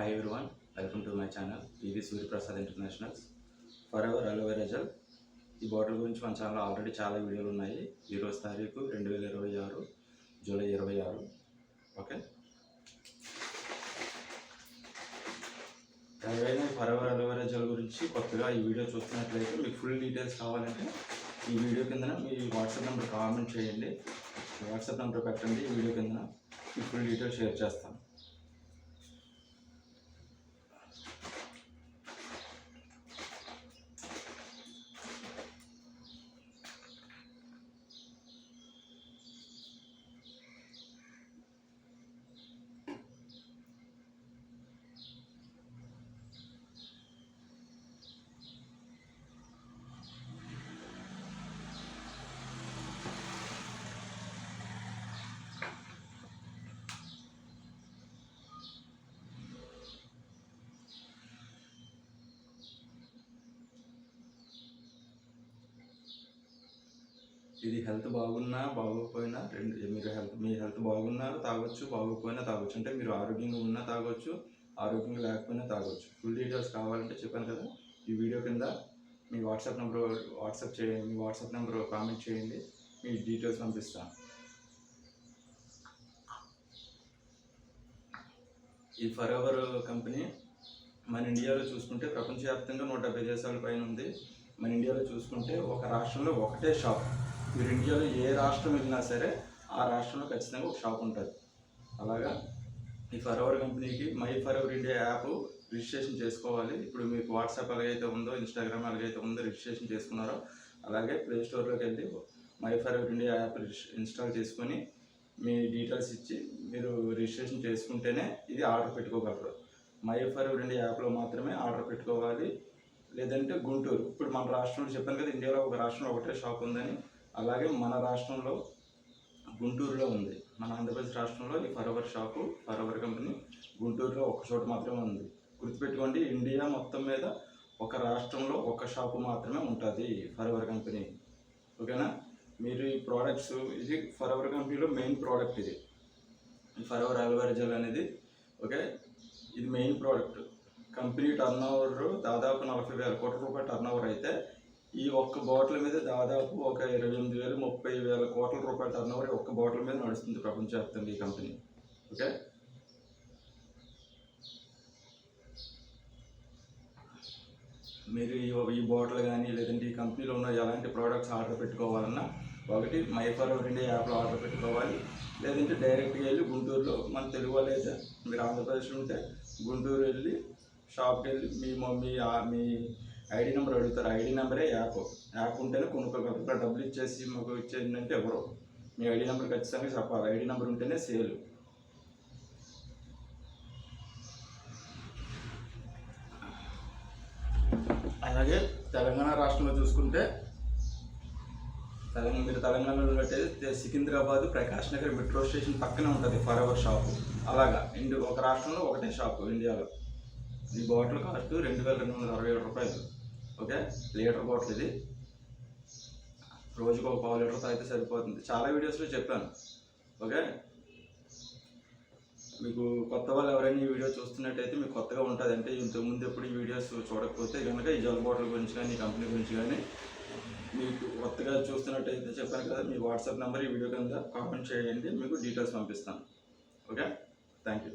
Hi everyone, welcome to my channel PV Surya Prasad Internationals. Forever Aloe Vera Gel. ఈ bottle గురించి మన ఛానల్లో already చాలా వీడియోలు ఉన్నాయి. ఈరోజు తారీఖు 2026 జూలై 26. ఓకే, ఎవరైనా ఫరెవర్ అలోవెరా జెల్ గురించి కొత్తగా ఈ వీడియో చూస్తున్నట్లయితే మీకు ఫుల్ డీటెయిల్స్ కావాలంటే ఈ వీడియో కింద మీ వాట్సాప్ నెంబర్ కామెంట్ చేయండి. వాట్సాప్ నెంబర్ పెట్టండి. ఈ వీడియో కింద మీకు ఫుల్ డీటెయిల్స్ షేర్ చేస్తాను. ఇది హెల్త్ బాగున్నా బాగోకపోయినా మీ హెల్త్ బాగున్నా తాగొచ్చు, బాగోకపోయినా తాగొచ్చు. అంటే మీరు ఆరోగ్యంగా ఉన్నా తాగొచ్చు, ఆరోగ్యంగా లేకపోయినా తాగొచ్చు. ఫుల్ డీటెయిల్స్ కావాలంటే చెప్పాను కదా, ఈ వీడియో కింద మీ వాట్సాప్ నెంబర్ కామెంట్ చేయండి. మీ డీటెయిల్స్ పంపిస్తాను. ఈ ఫరెవర్ కంపెనీ మన ఇండియాలో చూసుకుంటే ప్రపంచవ్యాప్తంగా 170 దేశాల పైన ఉంది. మన ఇండియాలో చూసుకుంటే ఒక రాష్ట్రంలో ఒకటే షాప్. మీరు ఇండియాలో ఏ రాష్ట్రం వెళ్ళినా సరే ఆ రాష్ట్రంలో ఖచ్చితంగా ఒక షాప్ ఉంటుంది. అలాగా ఈ ఫరెవర్ కంపెనీకి my forever India app registration చేసుకోవాలి. ఇప్పుడు మీకు వాట్సాప్ ఎలాగైతే ఉందో, ఇన్స్టాగ్రామ్ ఎలాగైతే ఉందో రిజిస్ట్రేషన్ చేసుకున్నారో అలాగే ప్లే స్టోర్లోకి వెళ్ళి my forever India app install చేసుకొని మీ డీటెయిల్స్ ఇచ్చి మీరు రిజిస్ట్రేషన్ చేసుకుంటేనే ఇది ఆర్డర్ పెట్టుకోగలరు. మై ఫరెవర్ ఇండియా యాప్లో మాత్రమే ఆర్డర్ పెట్టుకోవాలి. లేదంటే గుంటూరు, ఇప్పుడు మన రాష్ట్రంలో చెప్పాను కదా, ఇండియాలో ఒక రాష్ట్రంలో ఒకటే షాప్ ఉందని. అలాగే మన రాష్ట్రంలో గుంటూరులో ఉంది. మన ఆంధ్రప్రదేశ్ రాష్ట్రంలో ఈ ఫరెవర్ కంపెనీ గుంటూరులో ఒక చోట మాత్రమే ఉంది. గుర్తుపెట్టుకోండి, ఇండియా మొత్తం మీద ఒక రాష్ట్రంలో ఒక షాపు మాత్రమే ఉంటుంది ఫరెవర్ కంపెనీ. ఓకేనా? మీరు ఈ ప్రోడక్ట్స్, ఇది ఫరెవర్ కంపెనీలో మెయిన్ ప్రోడక్ట్. ఇది ఫరెవర్ అలోవెరా జెల్ అనేది ఓకే, ఇది main product. Company turn over దాదాపు 40,000 కోట్ల రూపాయల టర్న్ ఓవర్ అయితే ఈ ఒక్క బాటిల్ మీద దాదాపు ఒక 28,000 30,000 కోట్ల రూపాయల టర్న్ ఓవర్ ఒక్క బాటిల్ మీద నడుస్తుంది ప్రపంచవ్యాప్తంగా ఈ కంపెనీ. ఓకే, మీరు ఈ బాటిల్ కానీ లేదంటే ఈ కంపెనీలో ఉన్న ఎలాంటి ప్రోడక్ట్స్ ఆర్డర్ పెట్టుకోవాలన్నా ఒకటి మై ఫరెవర్ ఇండియా యాప్లో ఆర్డర్ పెట్టుకోవాలి. లేదంటే డైరెక్ట్గా వెళ్ళి గుంటూరులో, మన తెలుగు వాళ్ళు అయితే మీరు ఆంధ్రప్రదేశ్లో ఉంటే గుంటూరు వెళ్ళి షాప్కి వెళ్ళి మీ ఐడి నెంబర్ అడుగుతారు. ఐడి నెంబరే యాప్ ఉంటేనే కొనుక్కోగలరు. ఇక్కడ డబ్బులు ఇచ్చేసి మాకు ఇచ్చేందంటే ఎవరు, మీ ఐడి నెంబర్ ఖచ్చితంగా చెప్పాలి. ఐడి నెంబర్ ఉంటేనే సేల్. అలాగే తెలంగాణ రాష్ట్రంలో చూసుకుంటే మీరు తెలంగాణలో అయితే సికింద్రాబాద్ ప్రకాష్ నగర్ మెట్రో స్టేషన్ పక్కనే ఉంటుంది ఫరెవర్ షాపు. అలాగా ఒక రాష్ట్రంలో ఒకటే షాపు ఇండియాలో. ఈ బాటిల్ కాస్ట్ 2,267 రూపాయలు. Okay, litre bottle. ఇది రోజుకు ఒక 1/2 లీటర్ తాగితే సరిపోతుంది. చాలా వీడియోస్లో చెప్పాను. ఓకే, మీకు కొత్త వాళ్ళు ఎవరైనా ఈ వీడియో చూస్తున్నట్టయితే మీకు కొత్తగా ఉంటుంది. అంటే ఇంతకుముందు ఎప్పుడు ఈ వీడియోస్ చూడకపోతే కనుక ఈ జెల్ బాటిల్ గురించి కానీ, ఈ కంపెనీ గురించి కానీ మీకు కొత్తగా చూస్తున్నట్టయితే చెప్పాను కదా, మీ వాట్సాప్ నెంబర్ ఈ వీడియో కింద కామెంట్ చేయండి. మీకు డీటెయిల్స్ పంపిస్తాను. Okay, thank you.